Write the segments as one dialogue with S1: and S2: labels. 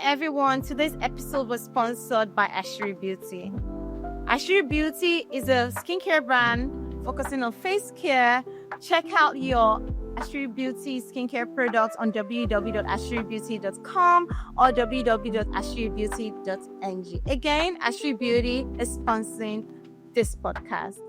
S1: everyone. Today's episode was sponsored by Ashiri Beauty. Ashiri Beauty is a skincare brand focusing on face care. Check out your Ashiri Beauty skincare products on www.ashiribeauty.com or www.ashiribeauty.ng. Again, Ashiri Beauty is sponsoring this podcast.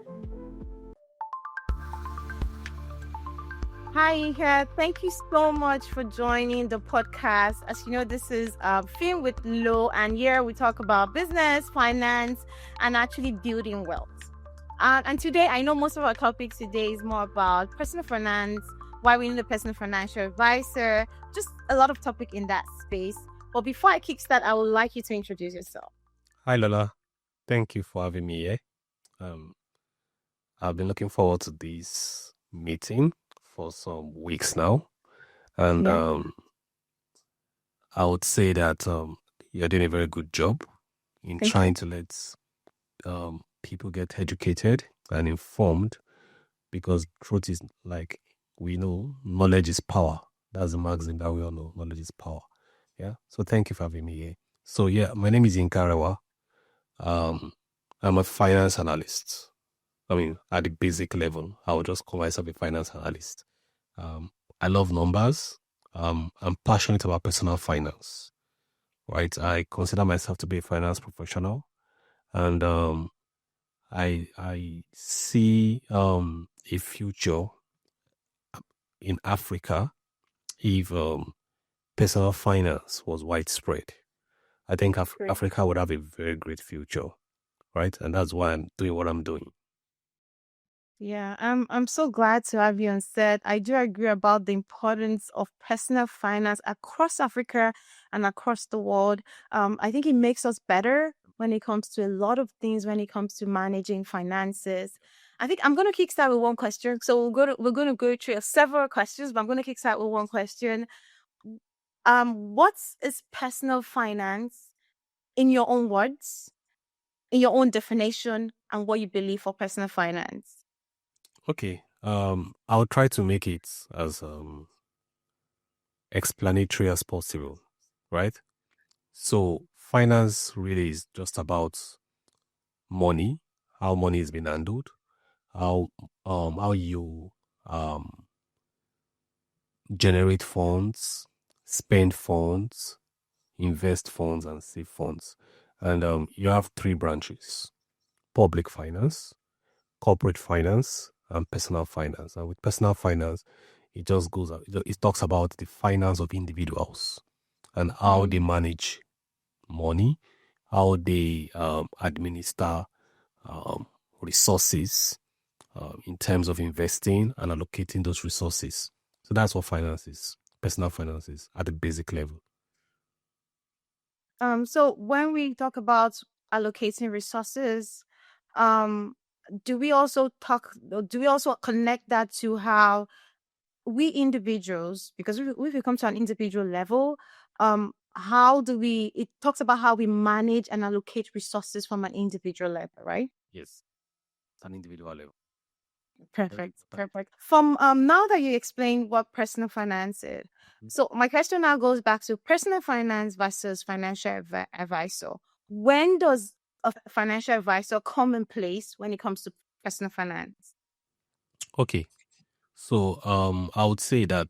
S1: Hi, Yinka. Thank you so much for joining the podcast. As you know, this is Film with Lo, and here we talk about business, finance, and actually building wealth. And today, I know most of our topics today is more about personal finance, why we need a personal financial advisor, just a lot of topic in that space. But before I kickstart, I would like you to introduce yourself.
S2: Hi, Lola. Thank you for having me here. I've been looking forward to this meeting for some weeks now. And I would say that you're doing a very good job in trying to let people get educated and informed, because truth is, like we know, knowledge is power. That's the maxim that we all know. Knowledge is power. Yeah. So thank you for having me here. So yeah, my name is Yinka Arewa. I'm a finance analyst. I mean, at the basic level, I would just call myself a finance analyst. I love numbers. I'm passionate about personal finance, right? I consider myself to be a finance professional, and I see a future in Africa if personal finance was widespread. I think Africa would have a very great future, right? And that's why I'm doing what I'm doing.
S1: Yeah, I'm so glad to have you on set. I do agree about the importance of personal finance across Africa and across the world. I think it makes us better when it comes to a lot of things, when it comes to managing finances. I think I'm going to kickstart with one question. So we're going to go through several questions, but I'm going to kickstart with one question. What is personal finance in your own words, in your own definition, and what you believe for personal finance?
S2: Okay. I'll try to make it as explanatory as possible, right? So finance really is just about money, how money is being handled, how you generate funds, spend funds, invest funds, and save funds. And you have three branches: public finance, corporate finance, and personal finance. And with personal finance, it just goes, it talks about the finance of individuals and how they manage money, how they administer resources in terms of investing and allocating those resources. So that's what finance is, personal finance is at the basic level.
S1: So when we talk about allocating resources, do we also connect that to how we individuals, because if we come to an individual level, it talks about how we manage and allocate resources from an individual level, right?
S2: Yes, it's an individual level.
S1: Perfect. From now that you explained what personal finance is, so my question now goes back to personal finance versus financial advisor. When does a financial advisor come in place when it comes to personal finance?
S2: Okay, so I would say that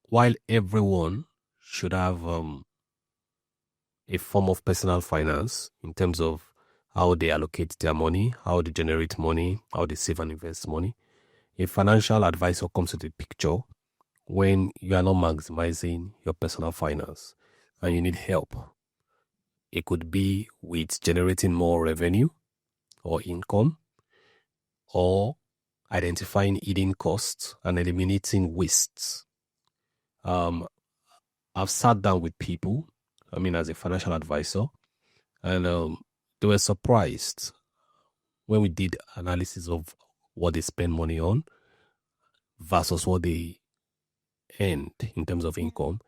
S2: while everyone should have a form of personal finance in terms of how they allocate their money, how they generate money, how they save and invest money, a financial advisor comes to the picture when you are not maximizing your personal finance and you need help. It could be with generating more revenue or income, or identifying hidden costs and eliminating wastes. I've sat down with people, as a financial advisor, and they were surprised when we did analysis of what they spend money on versus what they earned in terms of income.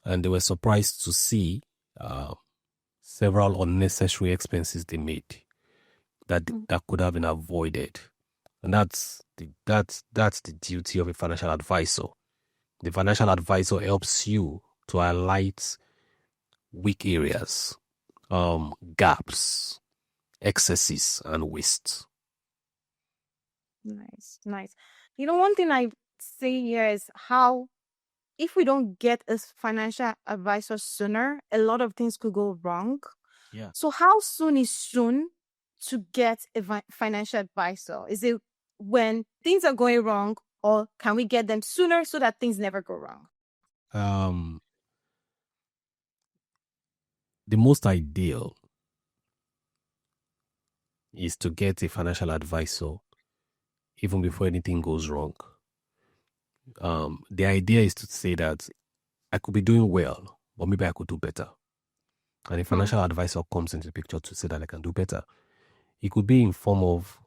S2: And they were surprised to see several unnecessary expenses they made that could have been avoided. And that's the duty of a financial advisor. The financial advisor helps you to highlight weak areas, gaps, excesses, and waste.
S1: Nice, nice. One thing I say here is how if we don't get a financial advisor sooner, a lot of things could go wrong.
S2: Yeah.
S1: So how soon is soon to get a financial advisor? Is it when things are going wrong, or can we get them sooner so that things never go wrong?
S2: The most ideal is to get a financial advisor even before anything goes wrong. The idea is to say that I could be doing well, but maybe I could do better. And a
S1: Hmm.
S2: financial advisor comes into the picture to say that I can do better. It could be in form of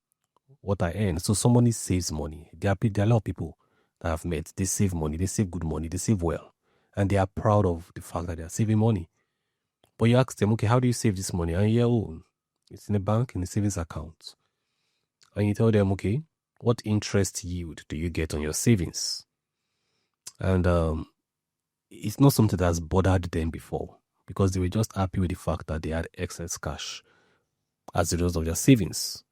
S2: what I earn. So somebody saves money. There are a lot of people that I've met. They save money. They save good money. They save well. And they are proud of the fact that they are saving money. But you ask them, okay, how do you save this money? And yeah, oh, it's in a bank, in a savings account. And you tell them, okay, what interest yield do you get on your savings? And it's not something that's bothered them before because they were just happy with the fact that they had excess cash as a result of their savings.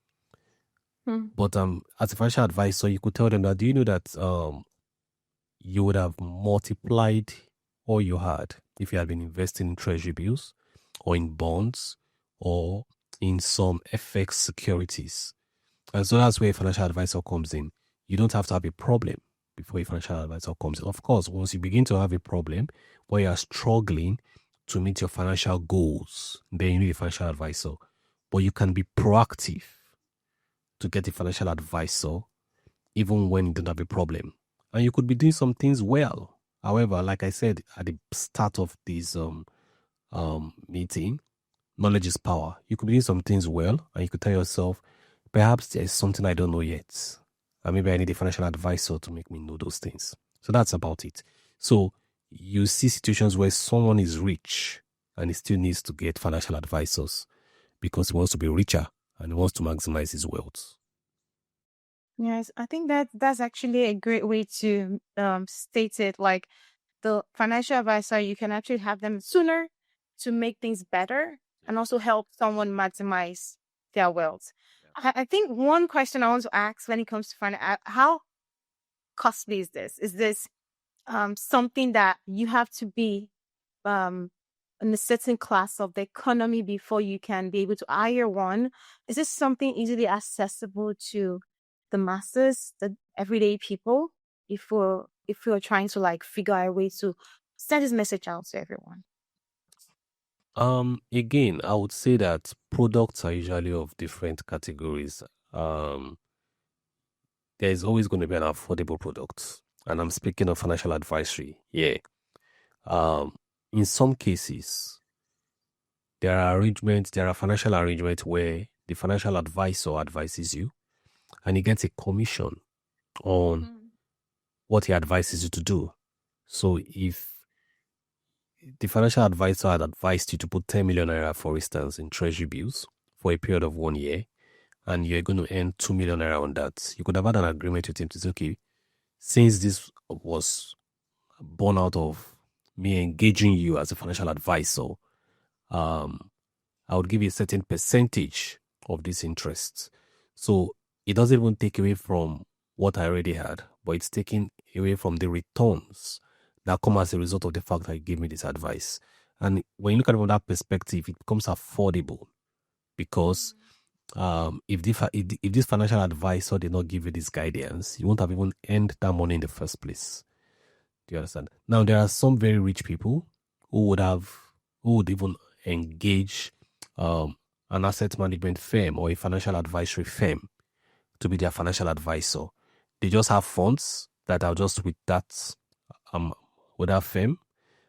S1: Hmm.
S2: But as a financial advisor, you could tell them that, do you know that you would have multiplied all you had if you had been investing in treasury bills or in bonds or in some FX securities? And so that's where a financial advisor comes in. You don't have to have a problem before a financial advisor comes in. Of course, once you begin to have a problem where you are struggling to meet your financial goals, then you need a financial advisor. But you can be proactive to get a financial advisor even when you don't have a problem. And you could be doing some things well. However, like I said at the start of this meeting, knowledge is power. You could be doing some things well, and you could tell yourself, perhaps there's something I don't know yet. And maybe I need a financial advisor to make me know those things. So that's about it. So you see situations where someone is rich and he still needs to get financial advisors because he wants to be richer and he wants to maximize his wealth.
S1: Yes, I think that's actually a great way to state it. Like the financial advisor, you can actually have them sooner to make things better and also help someone maximize their wealth. I think one question I want to ask when it comes to how costly is this? Is this something that you have to be um in a certain class of the economy before you can be able to hire one? Is this something easily accessible to the masses, the everyday people, if we're trying to like figure out a way to send this message out to everyone?
S2: Again, I would say that products are usually of different categories. Um, there is always going to be an affordable product. And I'm speaking of financial advisory. Yeah. Um, in some cases, there are financial arrangements where the financial advisor advises you and he gets a commission on
S1: Mm.
S2: what he advises you to do. So if the financial advisor had advised you to put 10 million naira, for instance, in treasury bills for a period of 1 year, and you're going to earn 2 million naira on that, you could have had an agreement with him to say, okay, since this was born out of me engaging you as a financial advisor, um, I would give you a certain percentage of this interest. So it doesn't even take away from what I already had, but it's taking away from the returns that come as a result of the fact that you gave me this advice. And when you look at it from that perspective, it becomes affordable because if this financial advisor did not give you this guidance, you won't have even earned that money in the first place. Do you understand? Now, there are some very rich people who would even engage um, an asset management firm or a financial advisory firm to be their financial advisor. They just have funds that are just um with that firm,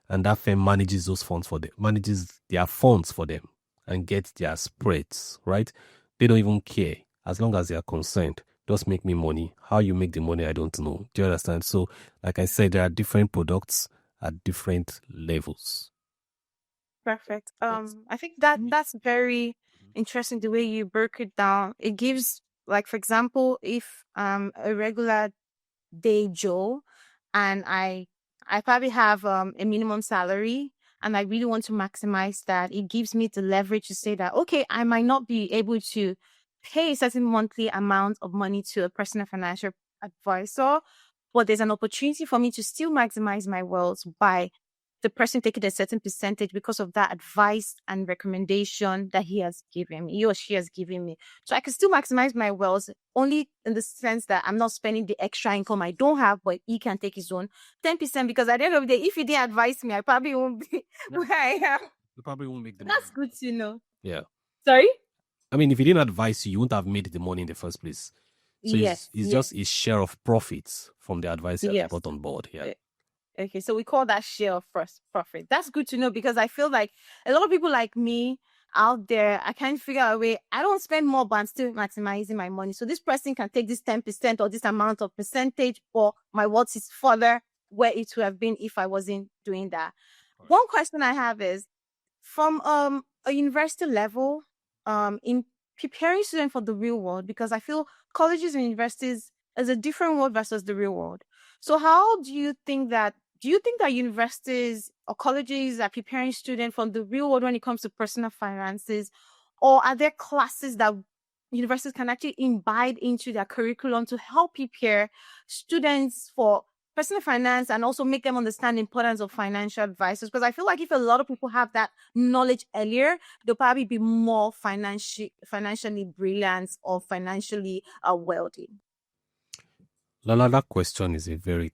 S2: and that firm manages those funds for them, manages their funds for them, and gets their spreads, right? They don't even care as long as they are concerned. Just make me money. How you make the money, I don't know. Do you understand? So, like I said, there are different products at different levels.
S1: Perfect.
S2: But
S1: I think that
S2: me,
S1: that's very interesting the way you broke it down. It gives, like, for example, if a regular day Joe and I probably have a minimum salary and I really want to maximize that, it gives me the leverage to say that, okay, I might not be able to pay a certain monthly amount of money to a personal financial advisor, but there's an opportunity for me to still maximize my wealth by the person taking a certain percentage because of that advice and recommendation that he or she has given me. So I can still maximize my wealth only in the sense that I'm not spending the extra income I don't have, but he can take his own 10%, because at the end of the day, if he didn't advise me, I probably won't be where I am.
S2: You probably won't make the
S1: That's
S2: money.
S1: good to know.
S2: Yeah.
S1: Sorry?
S2: I mean, if he didn't advise you, you wouldn't have made the money in the first place. So
S1: Yes.
S2: it's just his share of profits from the advice he has
S1: Yes.
S2: brought on board. Yeah.
S1: Okay, so we call that share of first profit. That's good to know, because I feel like a lot of people like me out there, I can't figure out a way. I don't spend more, but I'm still maximizing my money. So this person can take this 10% or this amount of percentage, or my wealth is further where it would have been if I wasn't doing that.
S2: Right.
S1: One question I have is, from a university level, in preparing students for the real world, because I feel colleges and universities is a different world versus the real world. So how do you think that universities or colleges are preparing students from the real world when it comes to personal finances? Or are there classes that universities can actually imbibe into their curriculum to help prepare students for personal finance and also make them understand the importance of financial advisors? Because I feel like if a lot of people have that knowledge earlier, they'll probably be more financially brilliant or financially wealthy.
S2: Lala, that question is a very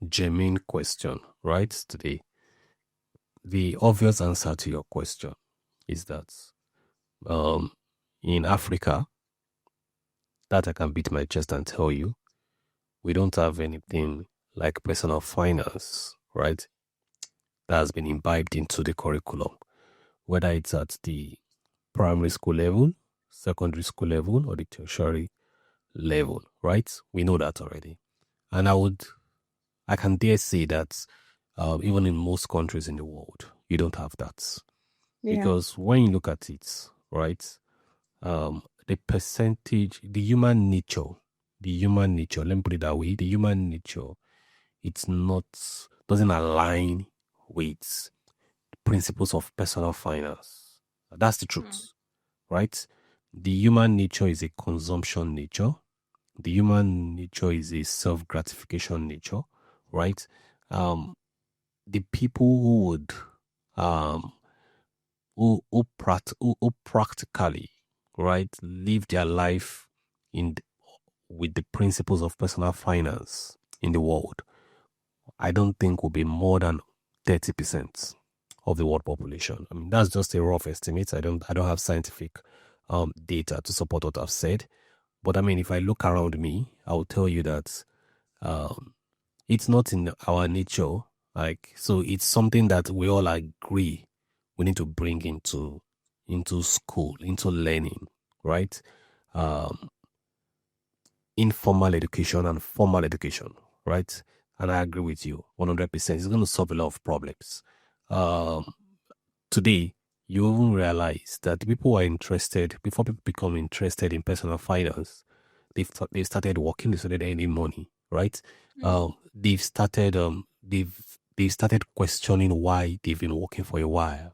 S2: genuine question, right? Today, the obvious answer to your question is that in Africa, that I can beat my chest and tell you, we don't have anything like personal finance, right? That has been imbibed into the curriculum, whether it's at the primary school level, secondary school level, or the tertiary level, right? We know that already. And I can dare say that even in most countries in the world, you don't have that.
S1: Yeah.
S2: Because when you look at it, right, the percentage, the human nature, let me put it that way, the human nature, it's not, doesn't align with principles of personal finance. That's the truth, right? The human nature is a consumption nature. The human nature is a self-gratification nature, right? The people who would, who practically, right, live their life with the principles of personal finance in the world, I don't think will be more than 30% of the world population. I mean, that's just a rough estimate. I don't have scientific data to support what I've said. But I mean, if I look around me, I will tell you that it's not in our nature. Like, so it's something that we all agree we need to bring into school, into learning, right? Informal education and formal education, right? And I agree with you 100%. It's going to solve a lot of problems. Today, you even realize that the people who are interested, before people become interested in personal finance, they've started working, they started earning money, right? They've started questioning why they've been working for a while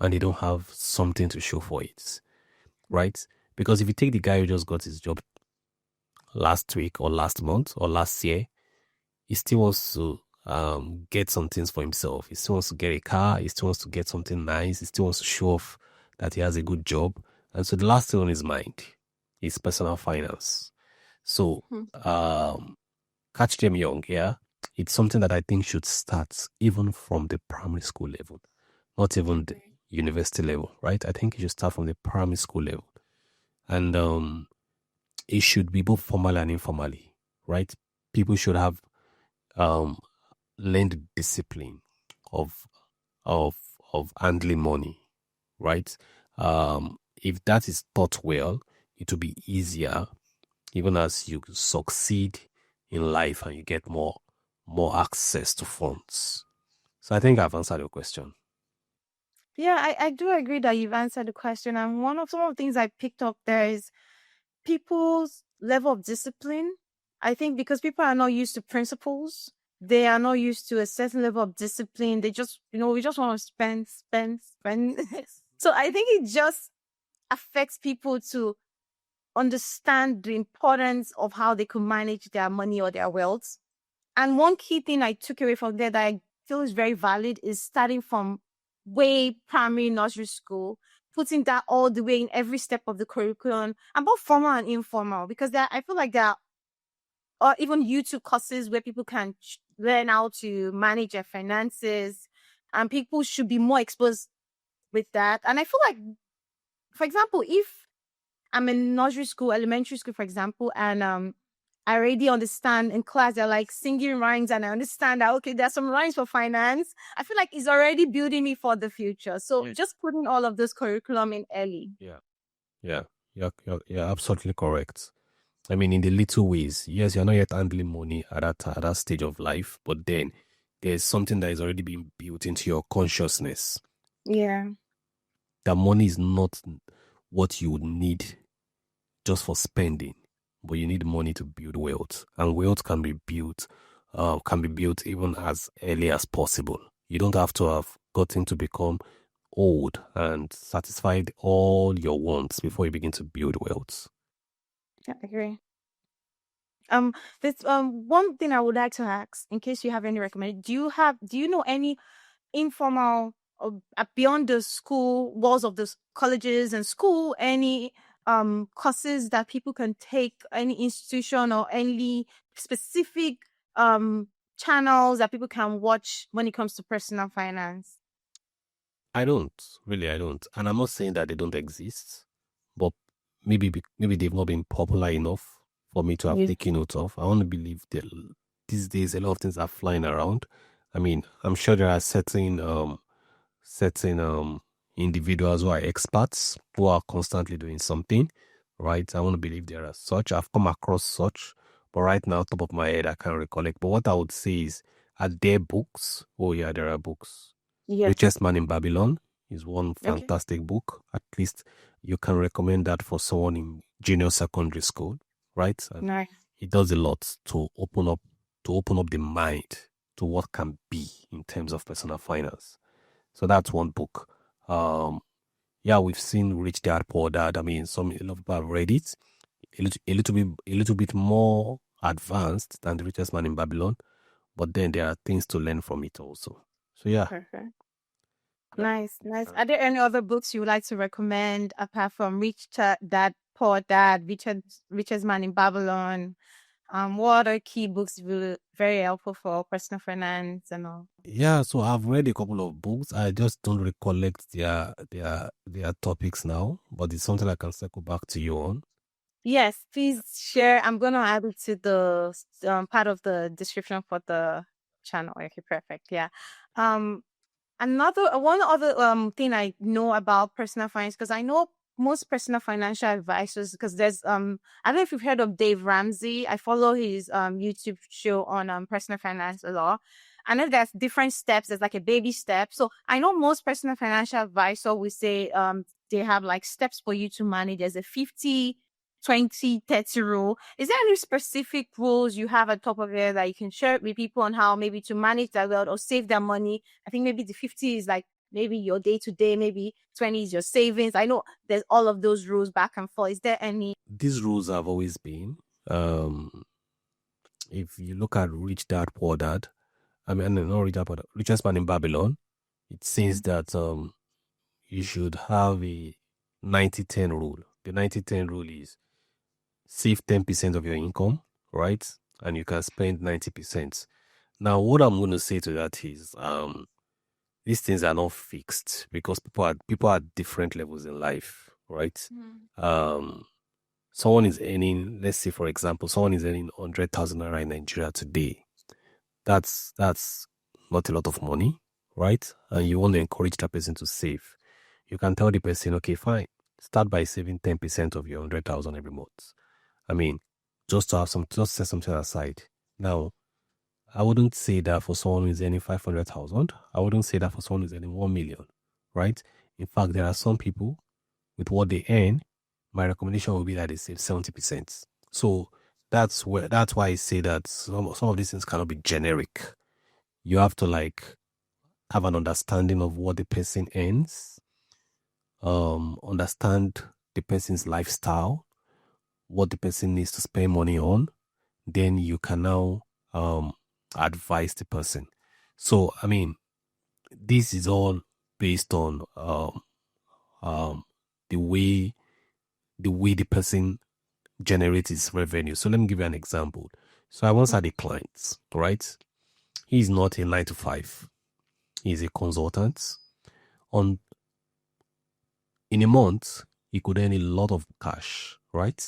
S2: and they don't have something to show for it, right? Because if you take the guy who just got his job last week or last month or last year, he still wants to get some things for himself. He still wants to get a car. He still wants to get something nice. He still wants to show off that he has a good job. And so the last thing on his mind is personal finance. So catch them young, yeah? It's something that I think should start even from the primary school level, not even the university level, right? I think it should start from the primary school level. And it should be both formally and informally, right? People should have learned the discipline of handling money, right? If that is taught well, it will be easier, even as you succeed in life and you get more access to funds. So I think I've answered your question.
S1: Yeah, I do agree that you've answered the question. And some of the things I picked up there is people's level of discipline. I think because people are not used to principles, they are not used to a certain level of discipline. They just, we just want to spend, spend, spend. So I think it just affects people to understand the importance of how they could manage their money or their wealth. And one key thing I took away from there that I feel is very valid is starting from way primary nursery school, putting that all the way in every step of the curriculum, and both formal and informal, because I feel like there are, or even YouTube courses where people can learn how to manage their finances, and people should be more exposed with that. And I feel like, for example, if I'm in nursery school, elementary school, for example, and I already understand in class they're like singing rhymes, and I understand that okay, there's some rhymes for finance. I feel like it's already building me for the future. So just putting all of this curriculum in early.
S2: Yeah, you're absolutely correct. I mean, in the little ways, yes, you're not yet handling money at that stage of life, but then there's something that is already being built into your consciousness.
S1: Yeah.
S2: That money is not what you would need just for spending, but you need money to build wealth, and wealth can be built even as early as possible. You don't have to have gotten to become old and satisfied all your wants before you begin to build wealth.
S1: Yeah, I agree. This one thing I would like to ask, in case you have any recommendation, do you know any informal or beyond the school walls of the colleges and school, any courses that people can take, any institution or any specific channels that people can watch when it comes to personal finance?
S2: I don't really, I don't, and I'm not saying that they don't exist, but maybe they've not been popular enough for me to have
S1: Yeah.
S2: taken note of. I want to believe that these days a lot of things are flying around. I mean, I'm sure there are certain individuals who are experts who are constantly doing something, right? I want to believe there are such. I've come across such, but right now, top of my head, I can't recollect. But what I would say is, are there books? Oh yeah, there are books.
S1: Yes.
S2: Richest Man in Babylon is one
S1: Okay.
S2: fantastic book. At least you can recommend that for someone in junior secondary school, right? And
S1: Nice.
S2: it does a lot to open up the mind to what can be in terms of personal finance. So that's one book. Yeah, we've seen Rich Dad Poor Dad. I mean, a lot of people have read it. A little bit more advanced than the Richest Man in Babylon, but then there are things to learn from it also. So yeah.
S1: Perfect.
S2: Yeah.
S1: Nice, nice. Are there any other books you would like to recommend apart from Dad, Poor Dad, Richest Man in Babylon? What are key books very helpful for personal finance and all?
S2: Yeah, so I've read a couple of books. I just don't recollect their topics now, but it's something I can circle back to you on.
S1: Yes, please share. I'm gonna add it to the part of the description for the channel. Okay, perfect. Yeah. Um, one other thing I know about personal finance, because I know most personal financial advisors, because there's I don't know if you've heard of Dave Ramsey. I follow his YouTube show on personal finance a lot. I know there's different steps. There's like a baby step. So I know most personal financial advisor will say they have like steps for you to manage. There's a 50-20-30 rule. Is there any specific rules you have at top of it that you can share with people on how maybe to manage their wealth or save their money? I think maybe the 50 is like maybe your day to day, maybe 20 is your savings. I know there's all of those rules back and forth. Is there any?
S2: These rules have always been. If you look at Rich Dad Poor Dad, I mean, not Rich Dad Poor Dad, Richest Man in Babylon, it says that you should have a 90-10 rule. The 90-10 rule is save 10% of your income, right? And you can spend 90%. Now, what I'm going to say to that is, these things are not fixed because people are at different levels in life, right? Um, someone is earning, let's say, for example, someone is earning 100,000 naira in Nigeria today. That's not a lot of money, right? And you want to encourage that person to save. You can tell the person, okay, fine, start by saving 10% of your 100,000 every month. I mean, just set something aside. Now, I wouldn't say that for someone who's earning 500,000. I wouldn't say that for someone who's earning 1 million, right? In fact, there are some people with what they earn. My recommendation would be that they save 70%. So that's why I say that some of these things cannot be generic. You have to like have an understanding of what the person earns, understand the person's lifestyle, what the person needs to spend money on. Then you can now advise the person. So I mean, this is all based on um, the way the person generates his revenue. So let me give you an example. So I once had a client, right? He's not a 9 to 5. He's a consultant. In a month, he could earn a lot of cash, right?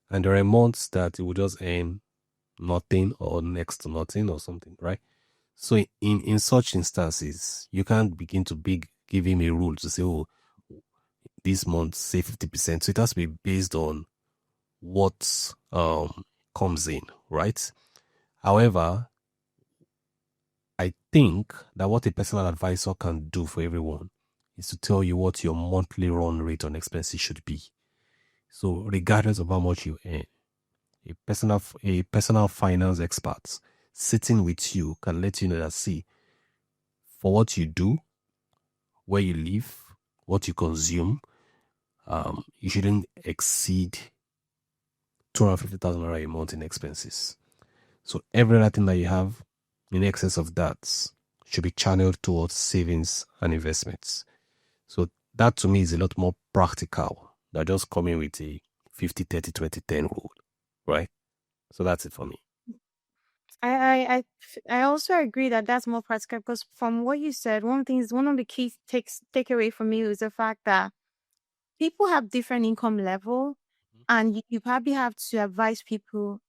S2: And there are months that he would just earn nothing or next to nothing or something, right? So in such instances, you can't begin to give him a rule to say, oh, this month say 50%. So it has to be based on what comes in, right? However, I think that what a personal advisor can do for everyone is to tell you what your monthly run rate on expenses should be. So regardless of how much you earn, a personal finance expert sitting with you can let you know that, see, for what you do, where you live, what you consume, you shouldn't exceed 250,000 naira a month in expenses. So every other thing that you have in excess of that should be channeled towards savings and investments. So that to me is a lot more practical than just coming with a 50-30-20-10 rule, right? So that's it for me.
S1: I also agree that that's more practical because from what you said, one of the key takeaway for me is the fact that people have different income level, and you probably have to advise people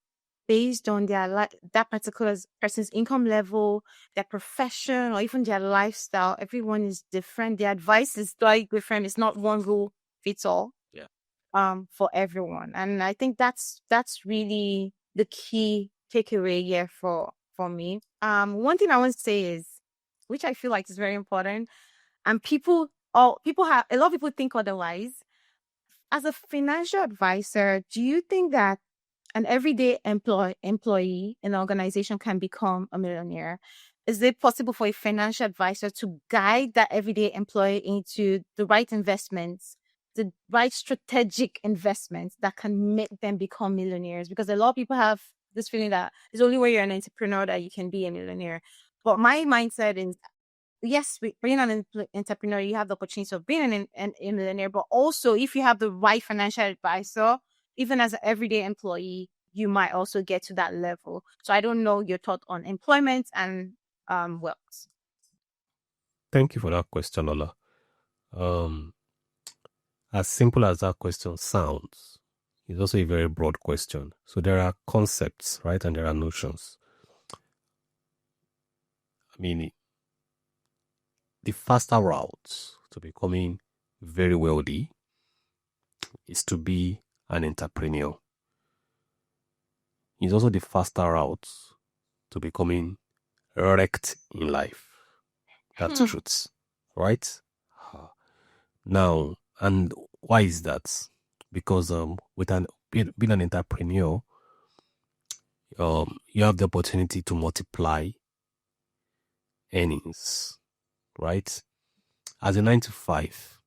S1: based on that particular person's income level, their profession, or even their lifestyle. Everyone is different. The advice is like different. It's not one rule fits all.
S2: Yeah.
S1: For everyone, and I think that's really the key takeaway here for me. One thing I want to say is, which I feel like is very important, and people have a lot of people think otherwise. As a financial advisor, do you think that an everyday employee in an organization can become a millionaire? Is it possible for a financial advisor to guide that everyday employee into the right investments, the right strategic investments that can make them become millionaires? Because a lot of people have this feeling that it's only when you're an entrepreneur that you can be a millionaire. But my mindset is, yes, being an entrepreneur, you have the opportunity of being a millionaire, but also if you have the right financial advisor, even as an everyday employee, you might also get to that level. So I don't know your thought on employment and wealth.
S2: Thank you for that question, Ola. As simple as that question sounds, it's also a very broad question. So there are concepts, right? And there are notions. I mean, the faster route to becoming very wealthy is to be an entrepreneur. It's also the faster route to becoming wrecked in life. That's the truth, right? Now, and why is that? Because being an entrepreneur, you have the opportunity to multiply earnings, right? As a 9 to 5,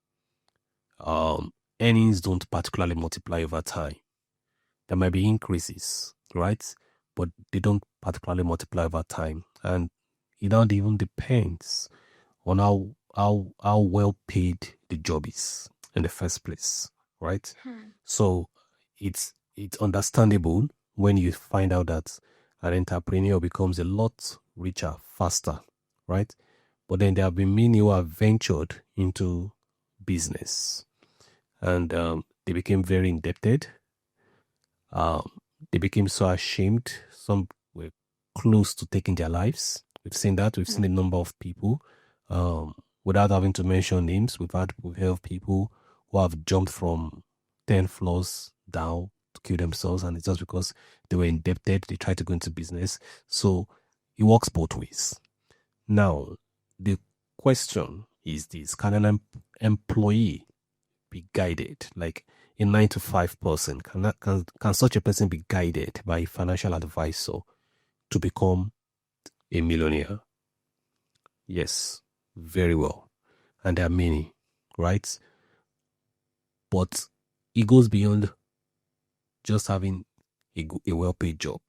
S2: earnings don't particularly multiply over time. There might be increases, right? But they don't particularly multiply over time. And it not even depends on how well paid the job is in the first place, right? So it's understandable when you find out that an entrepreneur becomes a lot richer faster, right? But then there have been many who have ventured into business and they became very indebted. They became so ashamed. Some were close to taking their lives. We've seen that. We've seen a number of people. Without having to mention names, we've heard people who have jumped from 10 floors down to kill themselves, and it's just because they were indebted. They tried to go into business. So it works both ways. Now, the question is this: can an employee be guided? Like a 9 to 5 person, can such a person be guided by a financial advisor to become a millionaire? Yes, very well. And there are many, right? But it goes beyond just having a well-paid job.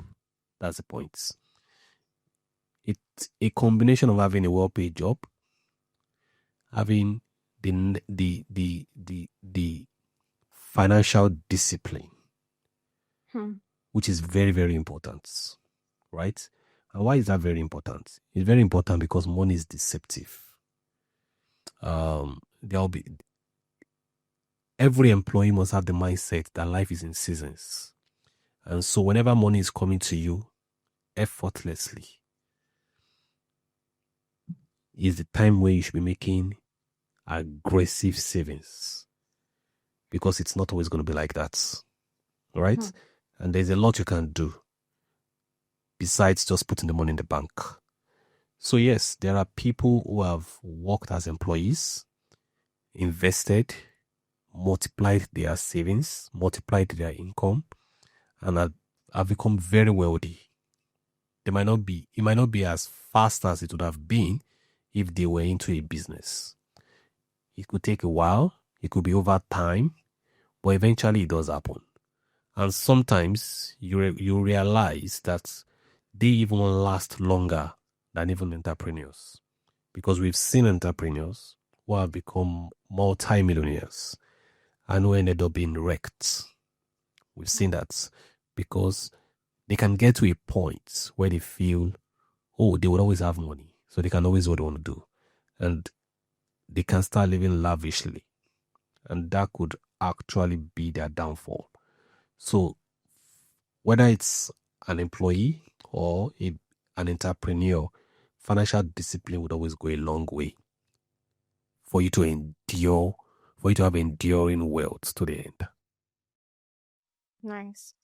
S2: That's the point. It's a combination of having a well-paid job, having the financial discipline, which is very, very important, right? And why is that very important? It's very important because money is deceptive. There'll be every employee must have the mindset that life is in seasons, and so whenever money is coming to you effortlessly, is the time where you should be making aggressive savings, because it's not always going to be like that, right? And there's a lot you can do besides just putting the money in the bank. So yes, there are people who have worked as employees, invested, multiplied their savings, multiplied their income, and have become very wealthy. It might not be as fast as it would have been if they were into a business. It could take a while, it could be over time, but eventually it does happen. And sometimes you realize that they even last longer than even entrepreneurs, because we've seen entrepreneurs who have become multi-millionaires and who ended up being wrecked. We've seen that because they can get to a point where they feel, oh, they would always have money, so they can always do what they want to do. And they can start living lavishly. And that could actually be their downfall. So whether it's an employee or an entrepreneur, financial discipline would always go a long way for you to endure, for you to have enduring wealth to the end.
S1: Nice.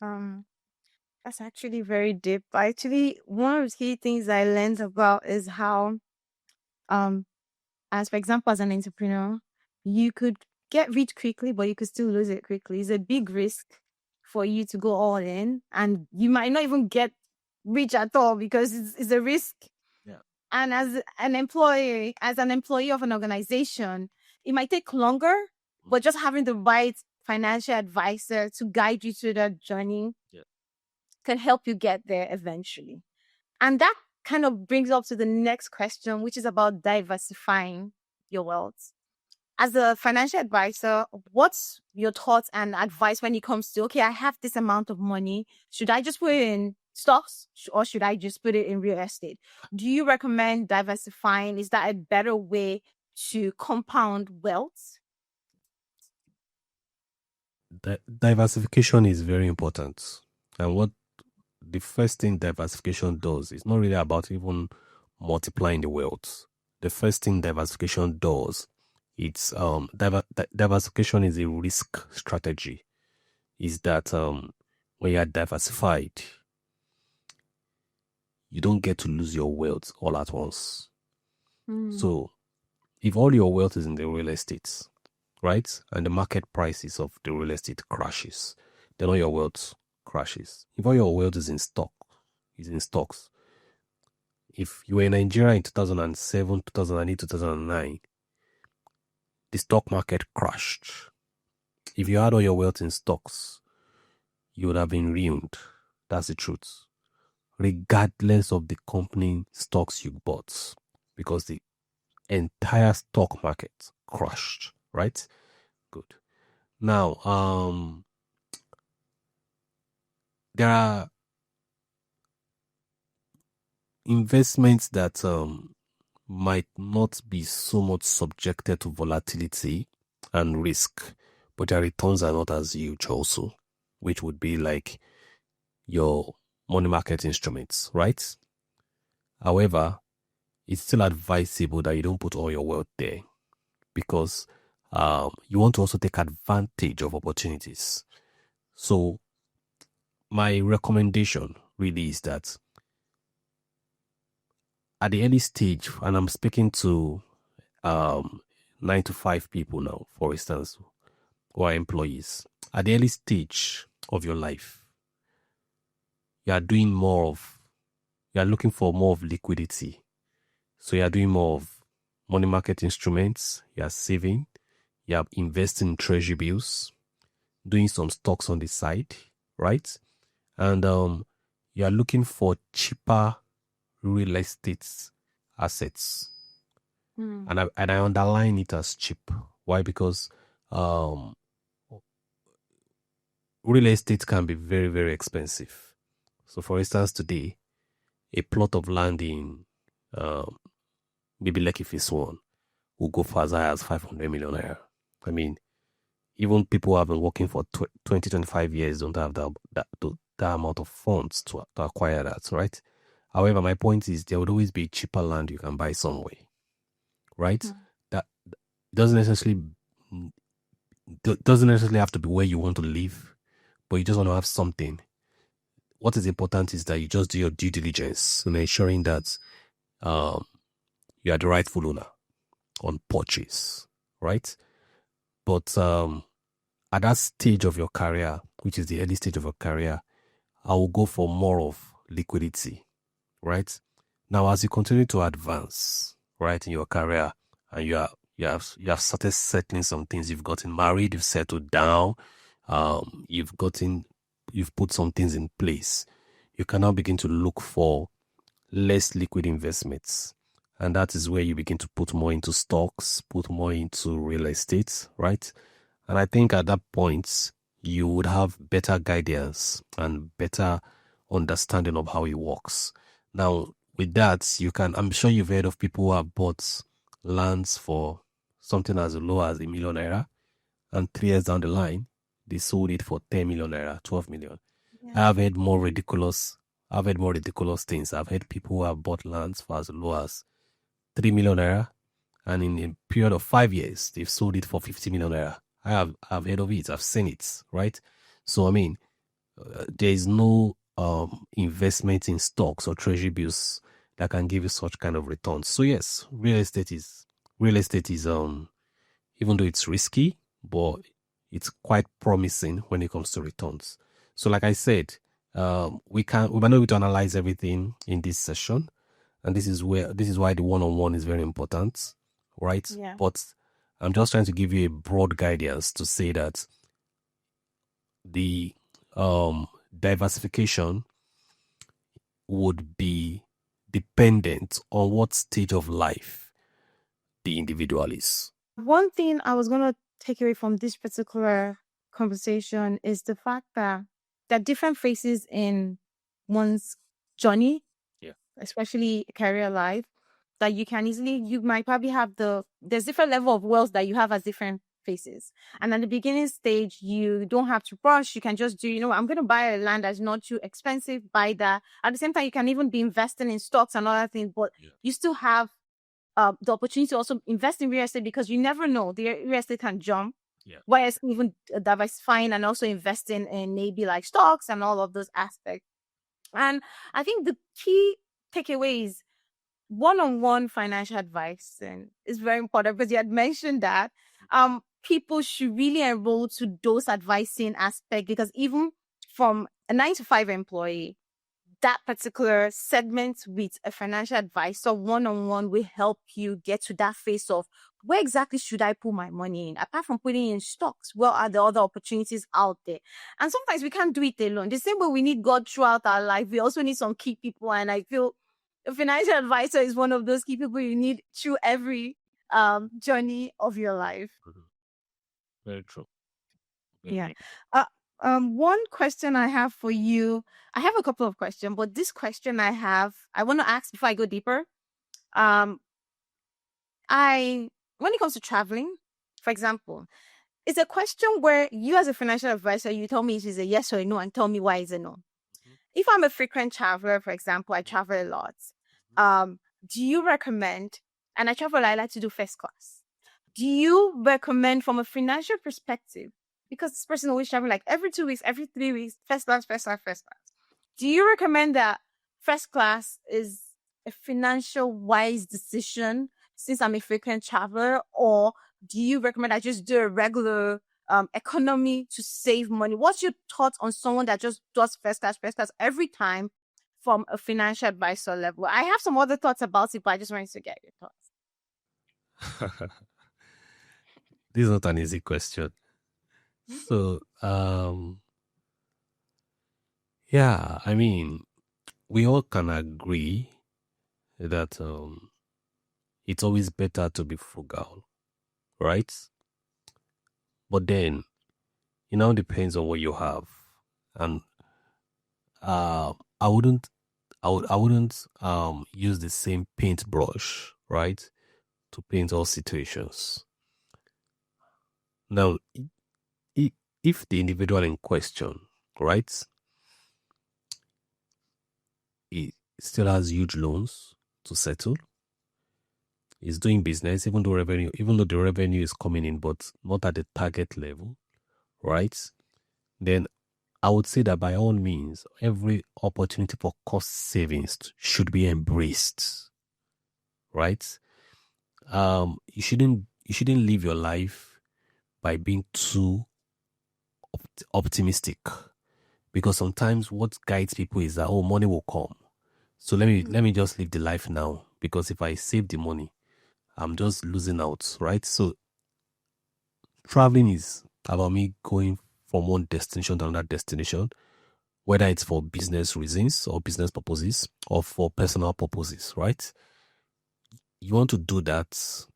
S1: That's actually very deep. Actually, one of the key things I learned about is how, um, as for example, as an entrepreneur, you could get rich quickly, but you could still lose it quickly. It's a big risk for you to go all in, and you might not even get rich at all because it's a risk.
S2: Yeah.
S1: And as an employee of an organization, it might take longer, but just having the right financial advisor to guide you through that journey can help you get there eventually. And that kind of brings up to the next question, which is about diversifying your wealth. As a financial advisor, what's your thoughts and advice when it comes to, okay, I have this amount of money. Should I just put it in stocks or should I just put it in real estate? Do you recommend diversifying? Is that a better way to compound wealth?
S2: Diversification is very important. And what the first thing diversification does is not really about even multiplying the wealth. The first thing diversification does, it's diversification is a risk strategy. Is that when you are diversified, you don't get to lose your wealth all at once. So if all your wealth is in the real estate, right, and the market prices of the real estate crashes, then all your wealth crashes. If all your wealth is in stocks. If you were in Nigeria in 2007, 2008, 2009, the stock market crashed. If you had all your wealth in stocks, you would have been ruined. That's the truth. Regardless of the company stocks you bought, because the entire stock market crashed, right? Good. Now, there are investments that might not be so much subjected to volatility and risk, but their returns are not as huge also, which would be like your money market instruments, right? However, it's still advisable that you don't put all your wealth there, because you want to also take advantage of opportunities. So my recommendation really is that at the early stage, and I'm speaking to 9 to 5 people now, for instance, who are employees. at the early stage of your life, you are looking for more of liquidity. So you are doing more of money market instruments, you are saving, you are investing in treasury bills, doing some stocks on the side, right? And you are looking for cheaper real estate assets. And I underline it as cheap. Why? Because um, real estate can be very, very expensive. So, for instance, today, a plot of land in maybe Lekki Phase 1 will go for as high as 500 million naira. I mean, even people who have been working for 20, 25 years don't have that amount of funds to acquire that, right? However, my point is there would always be cheaper land you can buy somewhere, right? That doesn't necessarily have to be where you want to live, but you just want to have something. What is important is that you just do your due diligence in ensuring that you are the rightful owner on purchase, right? But at that stage of your career, which is the early stage of your career, I will go for more of liquidity, right? Now, as you continue to advance, right, in your career, and you have started settling some things, you've gotten married, you've settled down, you've put some things in place, you can now begin to look for less liquid investments. And that is where you begin to put more into stocks, put more into real estate, right? And I think at that point, you would have better guidance and better understanding of how it works. Now, with that, I'm sure you've heard of people who have bought lands for something as low as 1 million naira, and 3 years down the line, they sold it for 10 million naira, 12 million.
S1: Yeah.
S2: I've heard more ridiculous things. I've heard people who have bought lands for as low as 3 million naira, and in a period of 5 years, they've sold it for 50 million naira. I've heard of it. I've seen it, right? So, I mean, there is no investment in stocks or treasury bills that can give you such kind of returns. So, yes, real estate is even though it's risky, but it's quite promising when it comes to returns. So, like I said, we might not be able to analyze everything in this session, and this is why the one-on-one is very important, right?
S1: Yeah.
S2: But I'm just trying to give you a broad guidance to say that the diversification would be dependent on what stage of life the individual is.
S1: One thing I was going to take away from this particular conversation is the fact that there are different phases in one's journey, especially career life, that you might probably have there's different level of wealth that you have as different phases. And at the beginning stage, you don't have to rush. You can just do, I'm going to buy a land that's not too expensive, buy that. At the same time, you can even be investing in stocks and other things, but you still have the opportunity to also invest in real estate, because you never know, the real estate can jump. Whereas even diversifying and also investing in maybe like stocks and all of those aspects. And I think the key takeaway is one-on-one financial advice, and it's very important because you had mentioned that people should really enroll to those advising aspect, because even from a 9 to 5 employee, that particular segment with a financial advisor one-on-one will help you get to that phase of where exactly should I put my money in? Apart from putting in stocks, what are the other opportunities out there? And sometimes we can't do it alone. The same way we need God throughout our life, we also need some key people. And I feel a financial advisor is one of those key people you need through every journey of your life.
S2: Very true.
S1: Yeah. One question I have for you, I have a couple of questions, but this question I want to ask before I go deeper. When it comes to traveling, for example, it's a question where you as a financial advisor, you tell me it is a yes or a no, and tell me why it's a no. If I'm a frequent traveler, for example, I travel a lot. Do you recommend, and I travel, I like to do first class. Do you recommend from a financial perspective, because this person always traveling like every 2 weeks, every 3 weeks, first class, first class, first class. Do you recommend that first class is a financial wise decision since I'm a frequent traveler, or do you recommend I just do a regular economy to save money? What's your thoughts on someone that just does first class every time from a financial advisor level? I have some other thoughts about it, but I just wanted to get your thoughts.
S2: This is not an easy question. So, yeah, I mean, we all can agree that it's always better to be frugal, right? But then it now depends on what you have, and I wouldn't use the same paintbrush, right, to paint all situations. Now, if the individual in question, right, he still has huge loans to settle, is doing business, even though the revenue is coming in, but not at the target level, right? Then I would say that by all means, every opportunity for cost savings should be embraced, right? You shouldn't live your life by being too optimistic, because sometimes what guides people is that, oh, money will come, so let me just live the life now, because if I save the money, I'm just losing out, right? So traveling is about me going from one destination to another destination, whether it's for business reasons or business purposes or for personal purposes, right? You want to do that.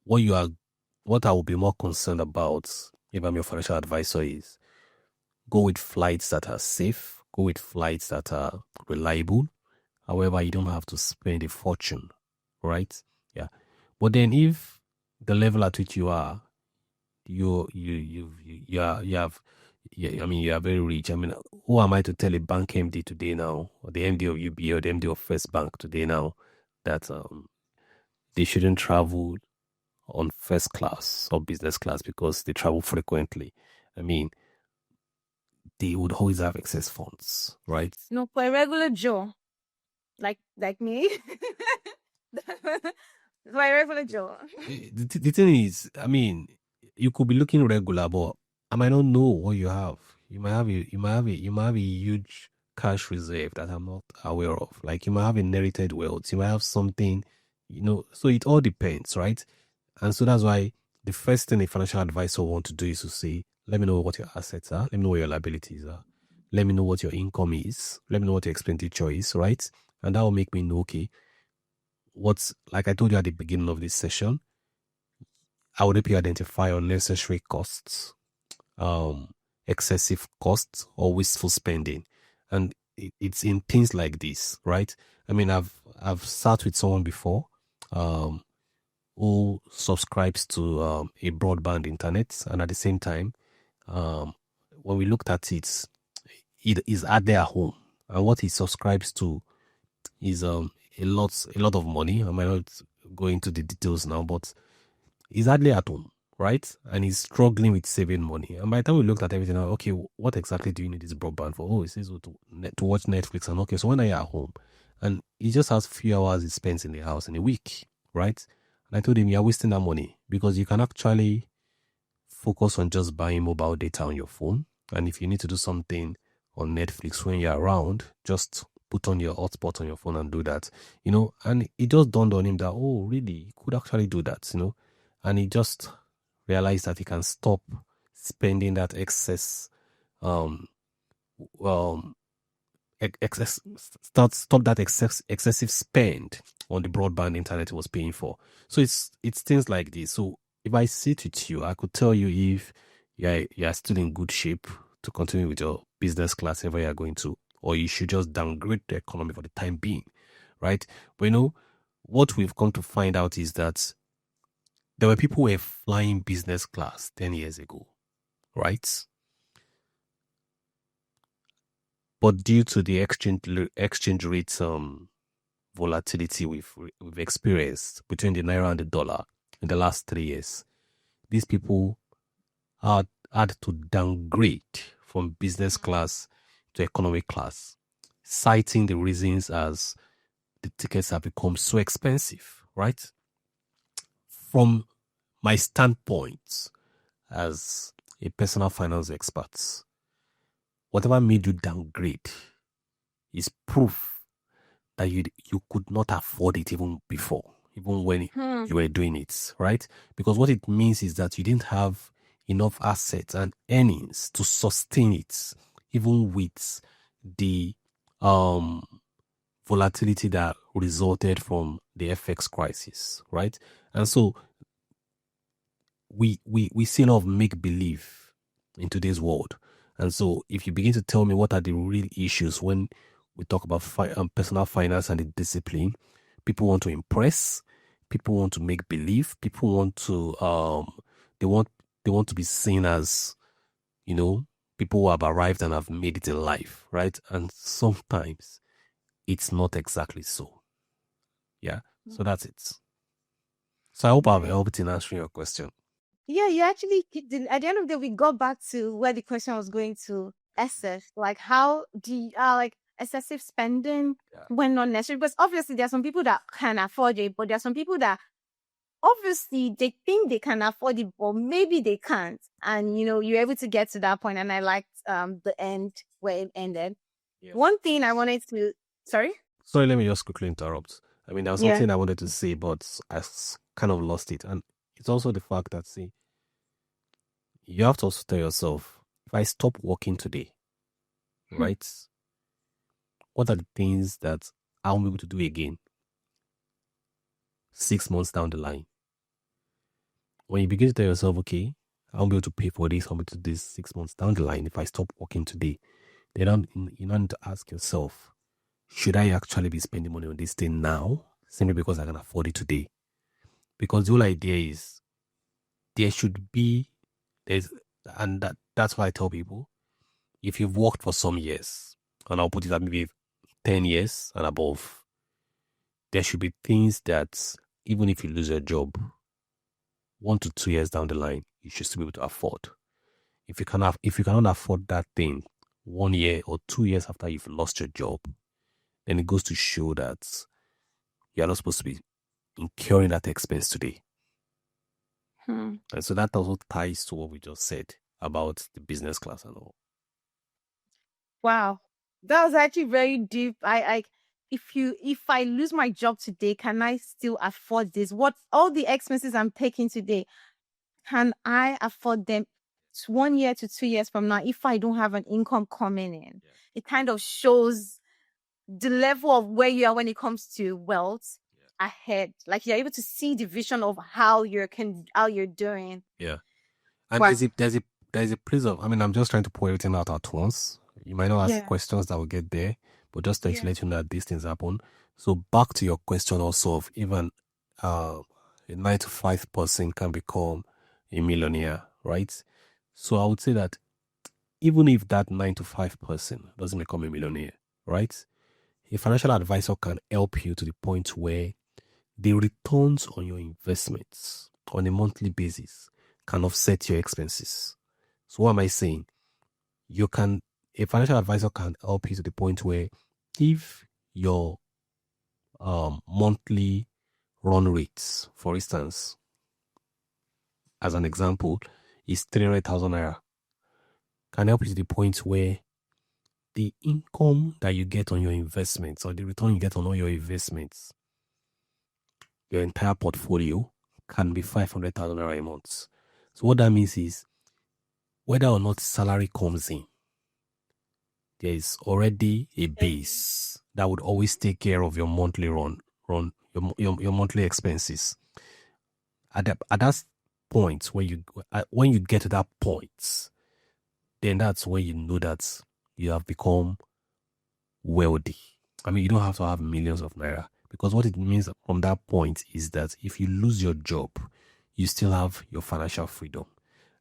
S2: What I will be more concerned about if I'm your financial advisor is go with flights that are safe, go with flights that are reliable. However, you don't have to spend a fortune, right? Yeah. But then if the level at which you are, you are very rich. I mean, who am I to tell a bank MD today now, or the MD of UBA or the MD of First Bank today now, that they shouldn't travel on first class or business class because they travel frequently? I mean, they would always have excess funds, right?
S1: No, for a regular Joe, like me, for a regular Joe.
S2: The thing is, I mean, you could be looking regular, but I might not know what you have. You might have a huge cash reserve that I'm not aware of. Like you might have inherited wealth. You might have something, so it all depends, right? And so that's why the first thing a financial advisor want to do is to say, let me know what your assets are. Let me know what your liabilities are. Let me know what your income is. Let me know what your expenditure is, right? And that will make me know, okay, like I told you at the beginning of this session, I would help you identify unnecessary costs, excessive costs, or wasteful spending. And it's in things like this, right? I mean, I've sat with someone before, who subscribes to a broadband internet, and at the same time, when we looked at it, it is at their home, and what he subscribes to is a lot of money. I might not go into the details now, but he's hardly at home, right? And he's struggling with saving money. And by the time we looked at everything, okay, what exactly do you need this broadband for? Oh, it says to watch Netflix. And okay, so when are you at home? And he just has few hours he spends in the house in a week, right? And I told him, you're wasting that money, because you can actually focus on just buying mobile data on your phone. And if you need to do something on Netflix when you're around, just put on your hotspot on your phone and do that, and it just dawned on him that, oh, really, he could actually do that, and he just realized that he can stop spending that excess, stop that excessive spend on the broadband internet he was paying for. So it's things like this. So if I sit with you, I could tell you if you're still in good shape to continue with your business class ever you're going to, or you should just downgrade the economy for the time being, right? But what we've come to find out is that there were people who were flying business class 10 years ago, right? But due to the exchange rate volatility we've experienced between the naira and the dollar in the last 3 years, these people had to downgrade from business class to economic class, citing the reasons as the tickets have become so expensive, right? From my standpoint, as a personal finance expert, whatever made you downgrade is proof that you could not afford it even before, even when you were doing it, right? Because what it means is that you didn't have enough assets and earnings to sustain it, even with the volatility that resulted from the FX crisis, right? And so we see a lot of make believe in today's world. And so if you begin to tell me what are the real issues when we talk about personal finance and the discipline, people want to impress, people want to make believe, people want to they want to be seen as, you know, people who have arrived and have made it in life, right? And sometimes it's not exactly so. Yeah. So that's it. So I hope I've helped in answering your question.
S1: Yeah, you actually at the end of the day, we got back to where the question was going to excess. Like, how do you, like excessive spending when not necessary? Because obviously, there are some people that can afford it, but there are some people that obviously they think they can afford it, but maybe they can't. And you know, you're able to get to that point. And I liked the end where it ended. Yeah. One thing I wanted to sorry,
S2: let me just quickly interrupt. I mean, there was something I wanted to say, but I kind of lost it. And it's also the fact that, see, you have to also tell yourself, if I stop working today, right, what are the things that I'll be able to do again 6 months down the line? When you begin to tell yourself, okay, I'll be able to pay for this, I'll be able to do this 6 months down the line if I stop working today, then you don't need to ask yourself, should I actually be spending money on this thing now, simply because I can afford it today? Because the whole idea is there should be, that's why I tell people, if you've worked for some years, and I'll put it at maybe 10 years and above, there should be things that even if you lose your job 1 to 2 years down the line, you should still be able to afford. If you cannot afford that thing 1 year or 2 years after you've lost your job, then it goes to show that you're not supposed to be incurring that expense today. And so that also ties to what we just said about the business class and all.
S1: Wow, that was actually very deep. If I lose my job today, can I still afford this? What all the expenses I'm taking today, can I afford them 1 year to 2 years from now if I don't have an income coming in? Yeah. It kind of shows the level of where you are when it comes to wealth ahead. Like you're able to see the vision of how you're doing.
S2: Yeah. And there's a place of, I mean, I'm just trying to pour everything out at once. You might not ask questions that will get there, but just to let you know that these things happen. So back to your question also of even a 9 to 5 person can become a millionaire, right? So I would say that even if that 9 to 5 person doesn't become a millionaire, right? A financial advisor can help you to the point where the returns on your investments on a monthly basis can offset your expenses. So what am I saying? A financial advisor can help you to the point where if your monthly run rates, for instance, as an example, is 300,000 naira, can help you to the point where the income that you get on your investments or the return you get on all your investments, your entire portfolio can be 500,000 naira a month. So what that means is whether or not salary comes in, there is already a base that would always take care of your monthly your monthly expenses. At that point, when you get to that point, then that's when you know that you have become wealthy. I mean, you don't have to have millions of naira, because what it means from that point is that if you lose your job, you still have your financial freedom.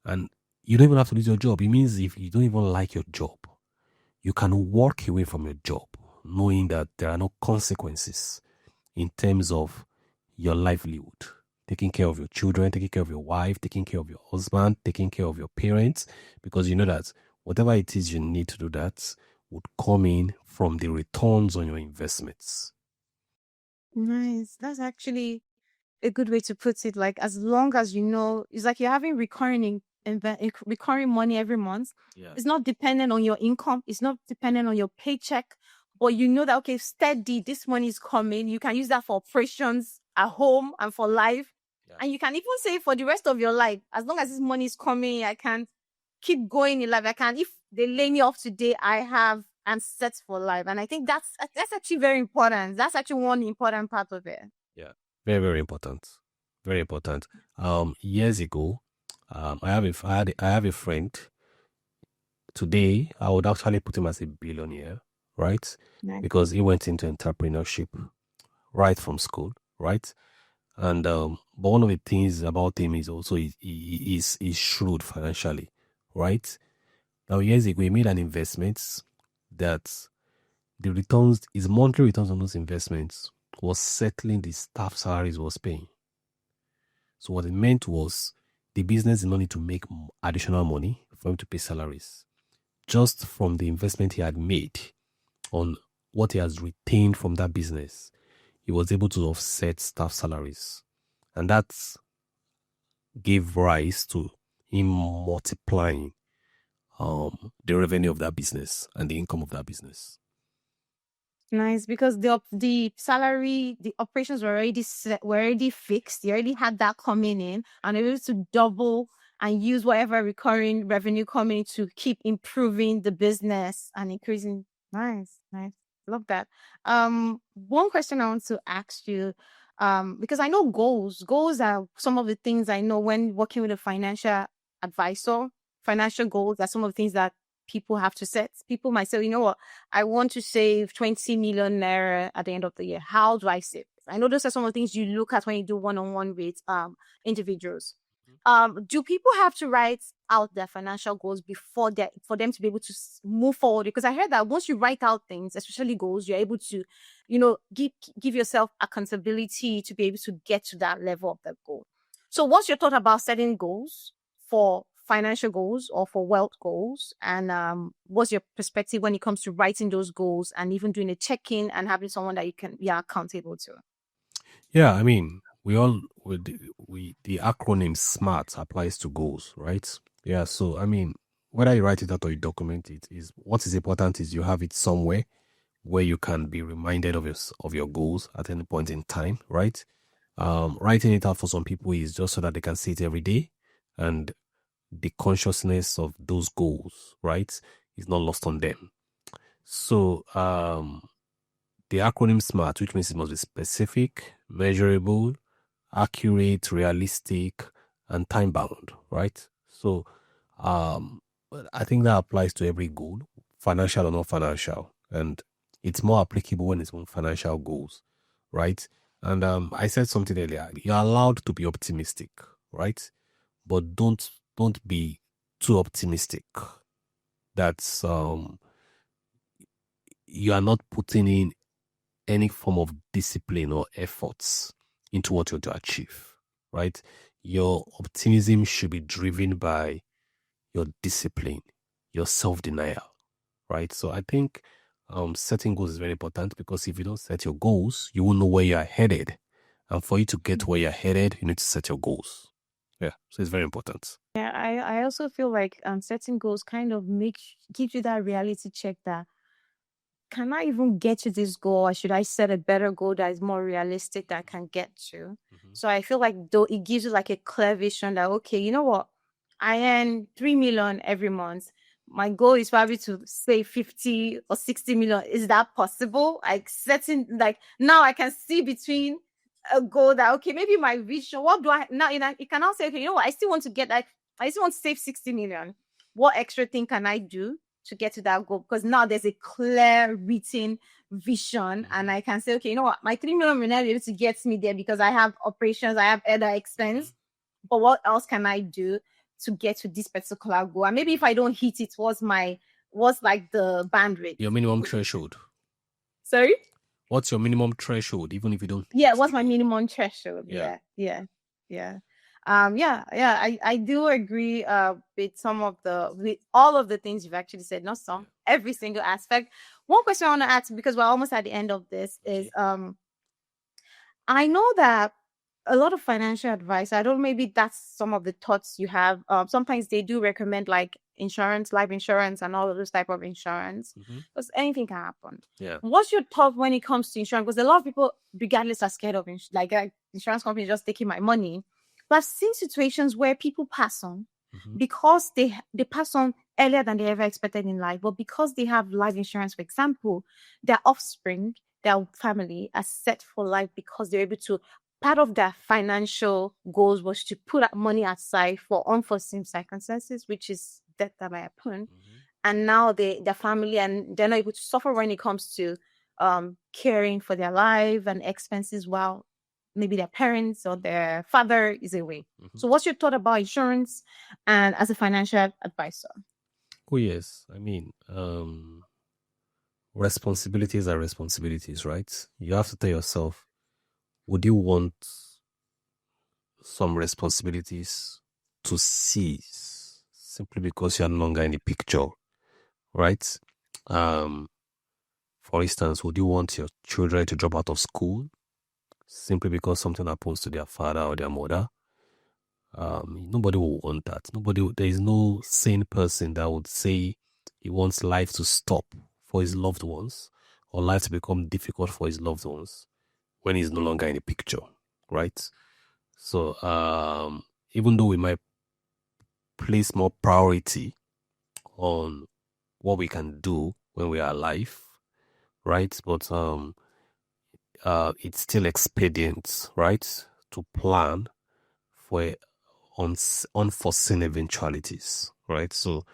S2: And you don't even have to lose your job. It means if you don't even like your job, you can walk away from your job knowing that there are no consequences in terms of your livelihood. Taking care of your children, taking care of your wife, taking care of your husband, taking care of your parents, because you know that whatever it is you need to do that would come in from the returns on your investments.
S1: Nice. That's actually a good way to put it. Like, as long as you know, it's like you're having recurring recurring money every month.
S2: Yeah.
S1: It's not dependent on your income. It's not dependent on your paycheck. But you know that, okay, steady, this money is coming. You can use that for operations at home and for life.
S2: Yeah.
S1: And you can even say for the rest of your life, as long as this money is coming, I can keep going in life. I can, if they lay me off today, I'm set for life. And I think that's actually very important. That's actually one important part of it.
S2: Yeah. Very, very important. Very important. Years ago, I have a friend. Today, I would actually put him as a billionaire, right?
S1: Nice.
S2: Because he went into entrepreneurship right from school, right? And but one of the things about him is also he's shrewd financially, right? Now, years ago, he made an investment that the returns, his monthly returns on those investments was settling the staff salaries he was paying. So what it meant was the business did not need to make additional money for him to pay salaries. Just from the investment he had made on what he has retained from that business, he was able to offset staff salaries. And that gave rise to him multiplying the revenue of that business and the income of that business.
S1: Nice, because the salary, the operations were already set, were already fixed. You already had that coming in, and they were able to double and use whatever recurring revenue coming to keep improving the business and increasing. Nice, nice, love that. One question I want to ask you, because I know goals are some of the things I know when working with a financial advisor. Financial goals are some of the things that people have to set. People might say, you know what, I want to save 20 million naira at the end of the year. How do I save? I know those are some of the things you look at when you do one-on-one with individuals. Do people have to write out their financial goals before that for them to be able to move forward? Because I heard that once you write out things, especially goals, you're able to, give yourself accountability to be able to get to that level of that goal. So what's your thought about setting goals for financial goals or for wealth goals? And what's your perspective when it comes to writing those goals and even doing a check-in and having someone that you're accountable to?
S2: Yeah, I mean, the acronym SMART applies to goals, right? Yeah, so I mean, whether you write it out or you document it, is what is important is you have it somewhere where you can be reminded of your goals at any point in time, right? Writing it out for some people is just so that they can see it every day, and the consciousness of those goals, right, is not lost on them. So, the acronym SMART, which means it must be specific, measurable, accurate, realistic, and time bound, right? So, I think that applies to every goal, financial or not financial, and it's more applicable when it's on financial goals, right? And I said something earlier. You're allowed to be optimistic, right? But don't be too optimistic. That's you are not putting in any form of discipline or efforts into what you're to achieve, right? Your optimism should be driven by your discipline, your self-denial, right? So I think setting goals is very important, because if you don't set your goals, you won't know where you're headed. And for you to get where you're headed, you need to set your goals. Yeah, so it's very important.
S1: Yeah, I also feel like setting goals kind of gives you that reality check that, can I even get to this goal, or should I set a better goal that is more realistic that I can get to? So I feel like though it gives you like a clear vision that, okay, you know what, I earn 3 million every month. My goal is probably to save 50 or 60 million. Is that possible? Like setting, like now I can see between a goal that, okay, maybe my vision, what do I now, you can now say, okay, you know what, I still want to get like, I still want to save 60 million. What extra thing can I do to get to that goal? Because now there's a clear written vision, and I can say, okay, you know what, my 3 million will not be able to get me there because I have operations, I have other expense. But what else can I do to get to this particular goal? And maybe if I don't hit it, what's like the bandwidth?
S2: Your minimum threshold.
S1: Sorry?
S2: What's your minimum threshold, even if you don't?
S1: Yeah, what's my minimum threshold? Yeah. I do agree with all of the things you've actually said, not some, every single aspect. One question I want to ask, because we're almost at the end of this, is I know that a lot of financial advice. I don't maybe that's some of the thoughts you have. Sometimes they do recommend like insurance, life insurance, and all of those type of insurance because anything can happen.
S2: Yeah.
S1: What's your thought when it comes to insurance? Because a lot of people, regardless, are scared of like insurance companies just taking my money. But I've seen situations where people pass on because they pass on earlier than they ever expected in life, but because they have life insurance, for example, their offspring, their family are set for life because they're able to part of their financial goals was to put that money aside for unforeseen circumstances, which is death that might happen. And now their family and they're not able to suffer when it comes to caring for their life and expenses while maybe their parents or their father is away. So what's your thought about insurance and as a financial advisor?
S2: Oh yes. I mean, responsibilities are responsibilities, right? You have to tell yourself, would you want some responsibilities to cease simply because you're no longer in the picture, right? For instance, would you want your children to drop out of school simply because something happens to their father or their mother? Nobody will want that. There is no sane person that would say he wants life to stop for his loved ones or life to become difficult for his loved ones when he's no longer in the picture, right? So, even though we might place more priority on what we can do when we are alive, right? But it's still expedient, right, to plan for unforeseen eventualities, right? So,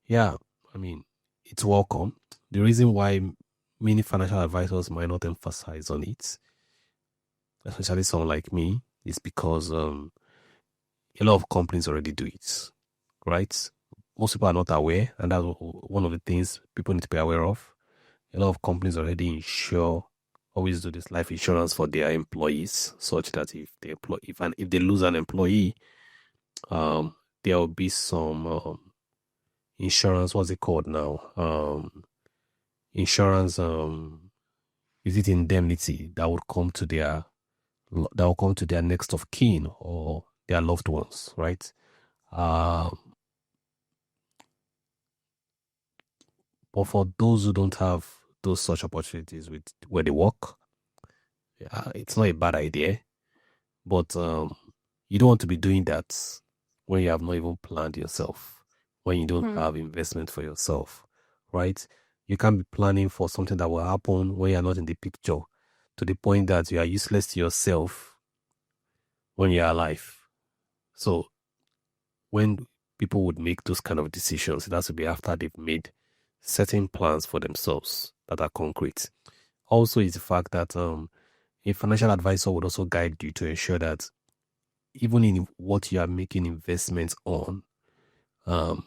S2: yeah, I mean, it's welcome. The reason why many financial advisors might not emphasize on it, especially someone like me, is because a lot of companies already do it, right? Most people are not aware, and that's one of the things people need to be aware of. A lot of companies already always do this life insurance for their employees, such that if they lose an employee, there will be some insurance. What's it called now? Insurance. Is it indemnity that will come to their next of kin or their loved ones, right? But for those who don't have those such opportunities with where they work, it's not a bad idea. But you don't want to be doing that when you have not even planned yourself, when you don't have investment for yourself, right? You can't be planning for something that will happen when you're not in the picture to the point that you are useless to yourself when you're alive. So when people would make those kind of decisions, it has to be after they've made certain plans for themselves that are concrete. Also, is the fact that a financial advisor would also guide you to ensure that even in what you are making investments on, um,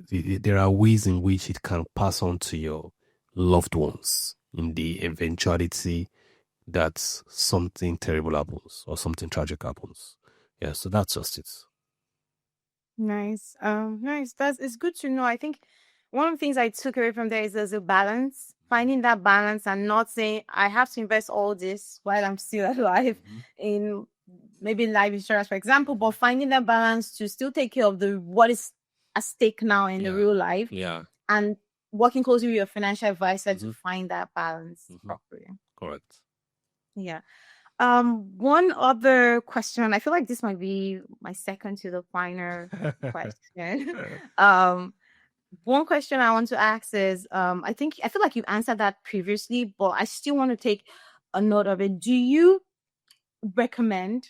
S2: there are ways in which it can pass on to your loved ones in the eventuality that something terrible happens or something tragic happens. Yeah, so that's just it.
S1: Nice. Nice. It's good to know. I think one of the things I took away from there is there's a balance, finding that balance and not saying I have to invest all this while I'm still alive in maybe life insurance, for example, but finding that balance to still take care of the what is at stake now in the real life.
S2: Yeah.
S1: And working closely with your financial advisor to find that balance properly.
S2: Correct.
S1: Yeah. One other question. I feel like this might be my second to the final question. One question I want to ask is, I feel like you answered that previously, but I still want to take a note of it. Do you recommend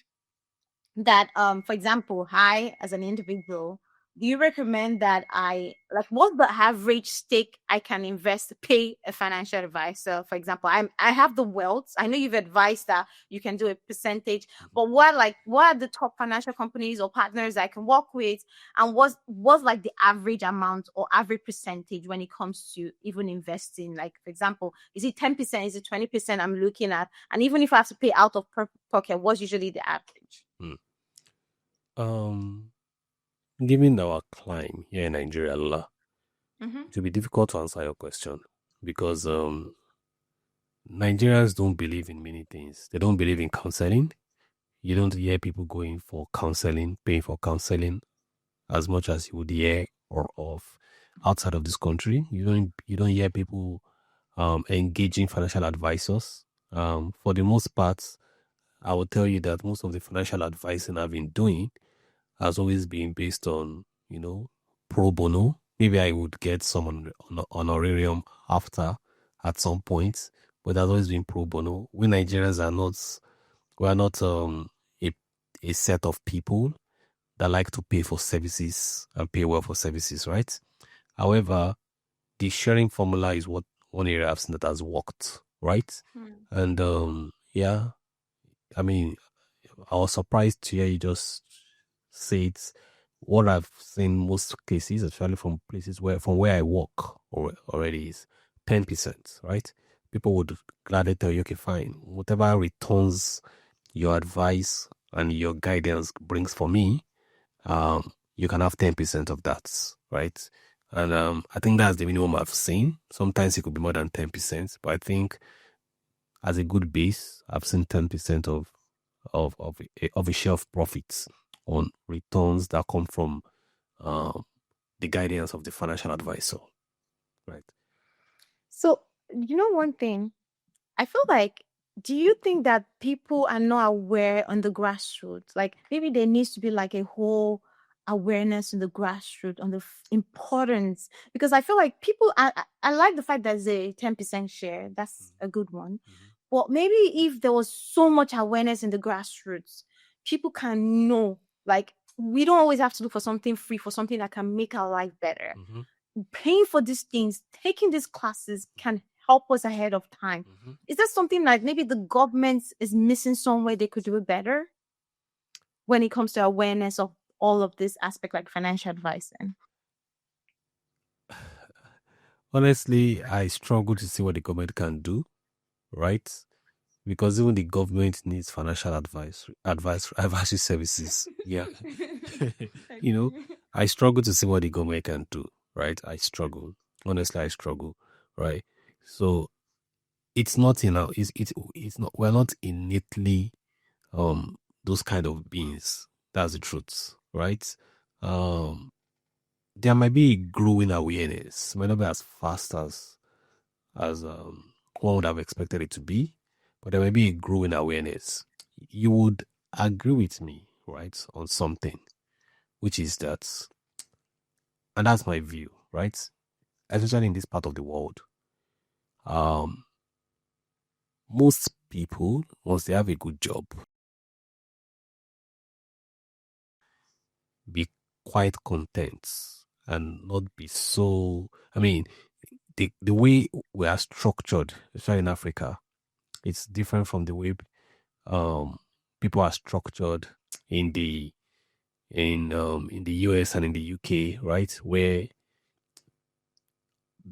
S1: that, for example, I as an individual, do you recommend that what's the average stake I can invest to pay a financial advisor? For example, I have the wealth. I know you've advised that you can do a percentage, but what are the top financial companies or partners I can work with, and what's like the average amount or average percentage when it comes to even investing? Like, for example, is it 10%? Is it 20% I'm looking at? And even if I have to pay out of pocket, what's usually the average?
S2: Given our climb here in Nigeria,
S1: Mm-hmm.
S2: it will be difficult to answer your question because Nigerians don't believe in many things. They don't believe in counseling. You don't hear people going for counseling, paying for counseling as much as you would hear or of outside of this country. You don't hear people engaging financial advisors. For the most part, I will tell you that most of the financial advising I've been doing has always been based on, pro bono. Maybe I would get some honorarium after at some point, but that's always been pro bono. We Nigerians we are not a, a set of people that like to pay for services and pay well for services, right? However, the sharing formula is what one area I've seen that has worked, right? And yeah, I mean, I was surprised to hear you just say it. What I've seen most cases, especially from places from where I work already, is 10%, right? People would gladly tell you, okay, fine, whatever returns your advice and your guidance brings for me, you can have 10% of that, right? And I think that's the minimum I've seen. Sometimes it could be more than 10%, but I think as a good base, I've seen 10% of a share of profits on returns that come from the guidance of the financial advisor, right?
S1: So, one thing, I feel like, do you think that people are not aware on the grassroots? Like maybe there needs to be like a whole awareness in the grassroots on the importance, because I feel like people, I like the fact that there's a 10% share. That's a good one. But maybe if there was so much awareness in the grassroots, people can know, like, we don't always have to look for something free, for something that can make our life better.
S2: Mm-hmm.
S1: Paying for these things, taking these classes can help us ahead of time.
S2: Mm-hmm.
S1: Is there something like maybe the government is missing somewhere they could do it better when it comes to awareness of all of this aspect, like financial advising?
S2: Honestly, I struggle to see what the government can do, right? Because even the government needs financial advisory services. Yeah. I struggle to see what the government can do, right? I struggle. Honestly, I struggle, right? So it's not in our, it's not, we're not innately, those kind of beings. That's the truth, right? Um, there might be growing awareness, might not be as fast as one would have expected it to be, but there may be a growing awareness. You would agree with me, right, on something, which is that, and that's my view, right, especially in this part of the world. Um, most people, once they have a good job, be quite content and not be so. I mean, the way we are structured, especially in Africa, it's different from the way um people are structured in the US and in the UK, right? Where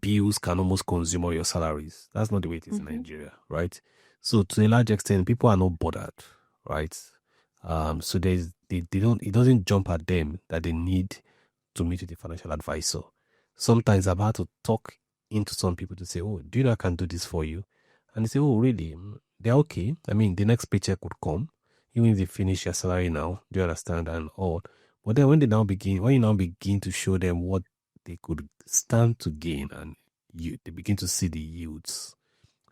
S2: bills can almost consume all your salaries. That's not the way it is in Nigeria, right? So to a large extent, people are not bothered, right? So they don't, it doesn't jump at them that they need to meet with a financial advisor. Sometimes I've had to talk into some people to say, "Oh, do you know I can do this for you?" And they say, "Oh, really?" They're okay. I mean, the next paycheck would come, even if they finish your salary now. Do you understand? And all. But then when you now begin to show them what they could stand to gain, and they begin to see the yields,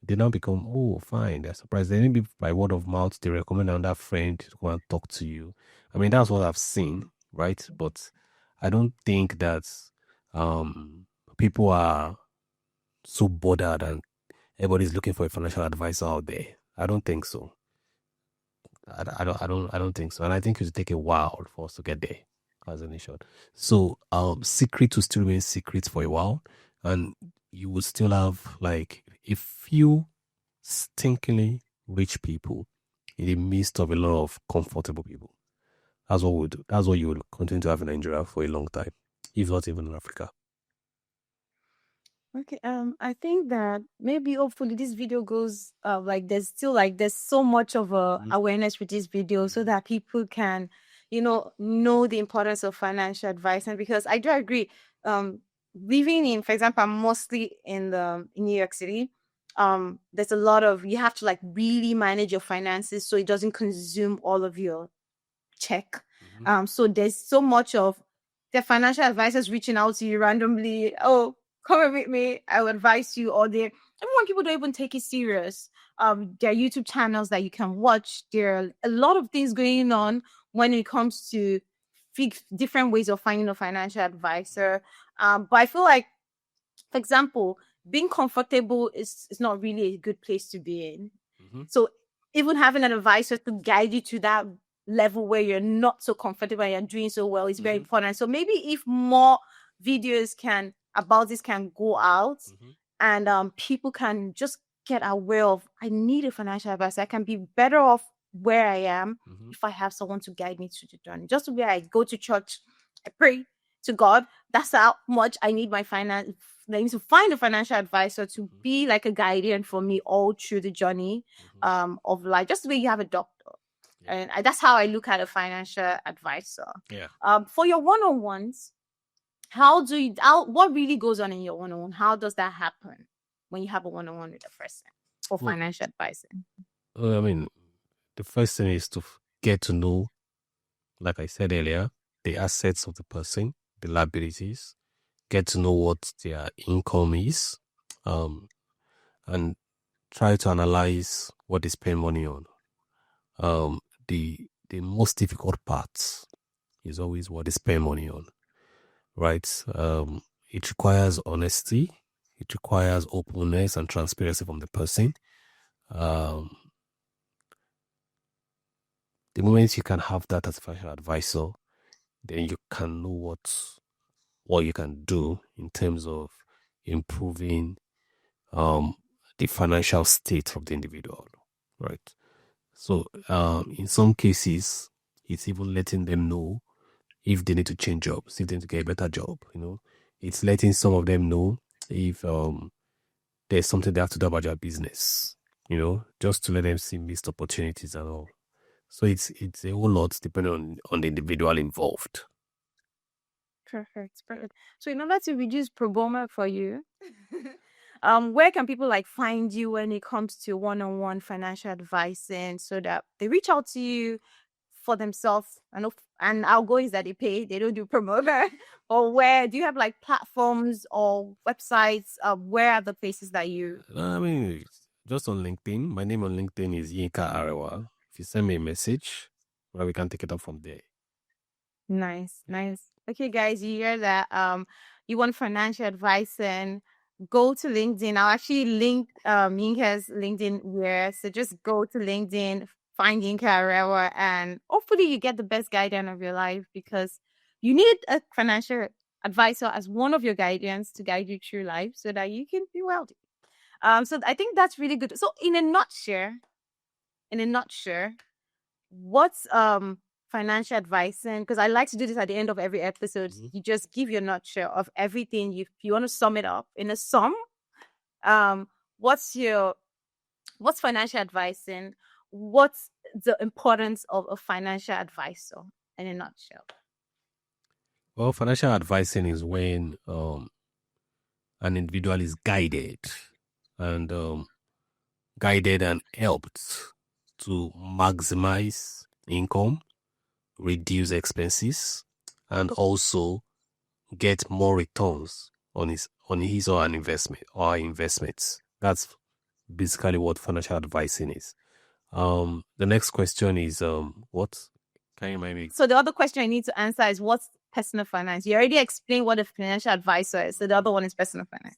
S2: they now become, oh, fine. They're surprised. Then maybe by word of mouth, they recommend another friend to go and talk to you. I mean, that's what I've seen, right? But I don't think that um, people are so bothered and everybody's looking for a financial advisor out there. I don't think so. I don't think so. And I think it will take a while for us to get there as a nation. So secret will still remain secret for a while, and you will still have like a few stinkingly rich people in the midst of a lot of comfortable people. That's what you will continue to have in Nigeria for a long time, if not even in Africa.
S1: Okay, I think that maybe hopefully this video goes like there's still like there's so much of a
S2: Mhm.
S1: awareness with this video so that people can, know the importance of financial advice. And because I do agree, living in, for example, I'm mostly in New York City. there's a lot of, you have to like really manage your finances so it doesn't consume all of your check. So there's so much of the financial advisors reaching out to you randomly. Oh, come and meet me. I will advise you. Or they, everyone, people don't even take it serious. There are YouTube channels that you can watch. There are a lot of things going on when it comes to different ways of finding a financial advisor. But I feel like, for example, being comfortable is not really a good place to be in. So even having an advisor to guide you to that level where you're not so comfortable and you're doing so well is very important. So maybe if more videos can about this can go out, and people can just get aware of, I need a financial advisor. I can be better off where I am if I have someone to guide me to the journey. Just where I go to church, I pray to God. That's how much I need my finance. I need to find a financial advisor to be like a guardian for me all through the journey of life. Just the way you have a doctor. And that's how I look at a financial advisor. For your one-on-ones, what really goes on in your one-on-one? How does that happen when you have a one-on-one with a person for financial advising?
S2: I mean, the first thing is to get to know, like I said earlier, the assets of the person, the liabilities, get to know what their income is, and try to analyze what they spend money on. The most difficult part is always what they spend money on, right? It requires honesty. It requires openness and transparency from the person. The moment you can have that as a financial advisor, then you can know what you can do in terms of improving the financial state of the individual, right? So in some cases, it's even letting them know if they need to change jobs, if they need to get a better job, It's letting some of them know if there's something they have to do about their business, just to let them see missed opportunities and all. So it's a whole lot depending on the individual involved.
S1: Perfect. So in order to reduce pro bono for you, where can people like find you when it comes to one-on-one financial advising so that they reach out to you for themselves? And our goal is that they pay, they don't do promoter. Or where do you have like platforms or websites? Where are the places that you?
S2: I mean, just on LinkedIn. My name on LinkedIn is Yinka Arewa. If you send me a message, well, we can take it up from there.
S1: Nice. Okay, guys, you hear that? You want financial advice, and go to LinkedIn. I'll actually link Yinka's LinkedIn here. So just go to LinkedIn, find Yinka Arewa, and hopefully you get the best guidance of your life, because you need a financial advisor as one of your guidance to guide you through life so that you can be wealthy. So I think that's really good. So in a nutshell, what's financial advising? Because I like to do this at the end of every episode. You just give your nutshell of everything. If you want to sum it up in a sum, what's financial advising? What's the importance of a financial advisor in a nutshell?
S2: Well, financial advising is when an individual is guided and helped to maximize income, reduce expenses, and also get more returns on his or her investments. That's basically what financial advising is. The next question is what? Can you remind me?
S1: So the other question I need to answer is, what's personal finance? You already explained what a financial advisor is. So the other one is personal finance.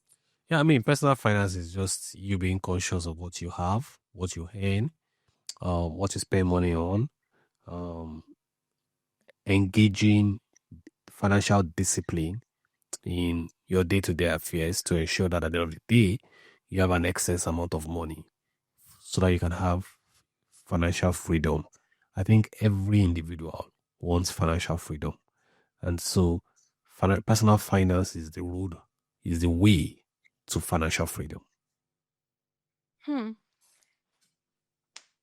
S2: Yeah, I mean, personal finance is just you being conscious of what you have, what you earn, what you spend money on, engaging financial discipline in your day-to-day affairs to ensure that at the end of the day, you have an excess amount of money so that you can have financial freedom. I think every individual wants financial freedom. And so personal finance is the road, is the way to financial freedom.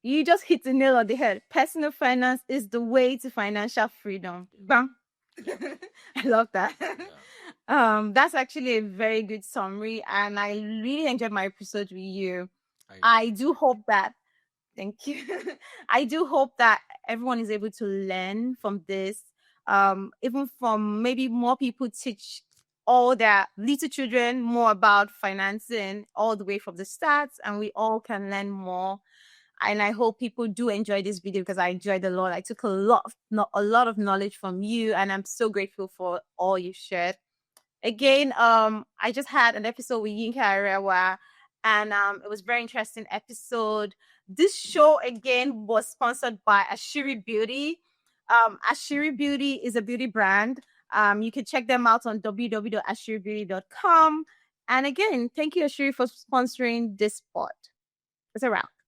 S1: You just hit the nail on the head. Personal finance is the way to financial freedom. Bam. I love that. That's actually a very good summary, and I really enjoyed my episode with you. I do hope that Thank you. I do hope that everyone is able to learn from this. Even from maybe more people teach all their little children more about financing all the way from the start, and we all can learn more. And I hope people do enjoy this video because I enjoyed a lot. I took a lot of knowledge from you, and I'm so grateful for all you shared. Again, I just had an episode with Yinka Arewa, and it was a very interesting episode. This show again was sponsored by Ashiri Beauty. Ashiri Beauty is a beauty brand. You can check them out on www.ashiribeauty.com. And again, thank you, Ashiri, for sponsoring this spot. It's a wrap.